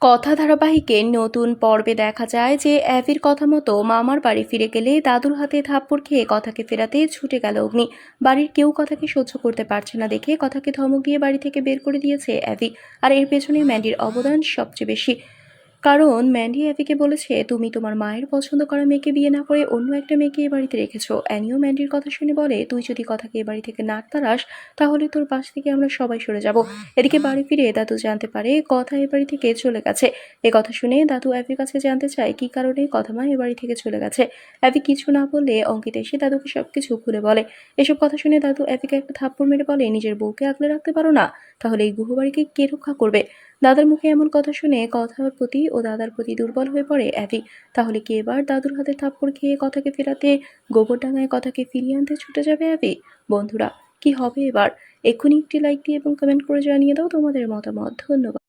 কথা ধারাবাহিকের নতুন পর্বে দেখা যায় যে অ্যাভির কথা মতো মামার বাড়ি ফিরে গেলে দাদুর হাতে থাপ্পড় খেয়ে কথাকে ফেরাতে ছুটে গেল অগ্নি। বাড়ির কেউ কথাকে সহ্য করতে পারছে না দেখে কথাকে ধমক দিয়ে বাড়ি থেকে বের করে দিয়েছে অ্যাভি। আর এর পেছনে ম্যান্ডির অবদান সবচেয়ে বেশি, কারণ ম্যান্ডি অ্যাভিকে বলেছে তুমি তোমার মায়ের পছন্দ করা মেয়েকে বিয়ে না করে অন্য একটা মেয়েকে এ বাড়িতে রেখেছো। অ্যানিও ম্যান্ডির কথা শুনে বলে তুই যদি কথাকে এ বাড়ি থেকে না তাড়াস তাহলে তোর পাশ থেকে আমরা সবাই সরে যাব। এদিকে বাড়ি ফিরে দাদু জানতে পারে কথা এ বাড়ি থেকে চলে গেছে। এ কথা শুনে দাদু অ্যাভির কাছে জানতে চায় কি কারণে কথা মা এ বাড়ি থেকে চলে গেছে। অ্যাভি কিছু না বললে অঙ্কিত এসে দাদুকে সবকিছু খুলে বলে। এসব কথা শুনে দাদু অ্যাভিকে একটা থাপ্পড় মেরে বলে নিজের বউকে আগলে রাখতে পারো না, তাহলে এই গুহবাড়িকে কে রক্ষা করবে। দাদার মুখে এমন কথা শুনে কথার প্রতি ও দাদার প্রতি দুর্বল হয়ে পড়ে অ্যাভি। তাহলে কি এবার দাদুর হাতে থাপ্পড় খেয়ে কথাকে ফেরাতে গোবরডাঙ্গায় কথাকে ফিরিয়ে আনতে ছুটে যাবে অ্যাভি? বন্ধুরা, কি হবে এবার? এক্ষুনি একটি লাইক দিয়ে এবং কমেন্ট করে জানিয়ে দাও তোমাদের মতামত। ধন্যবাদ।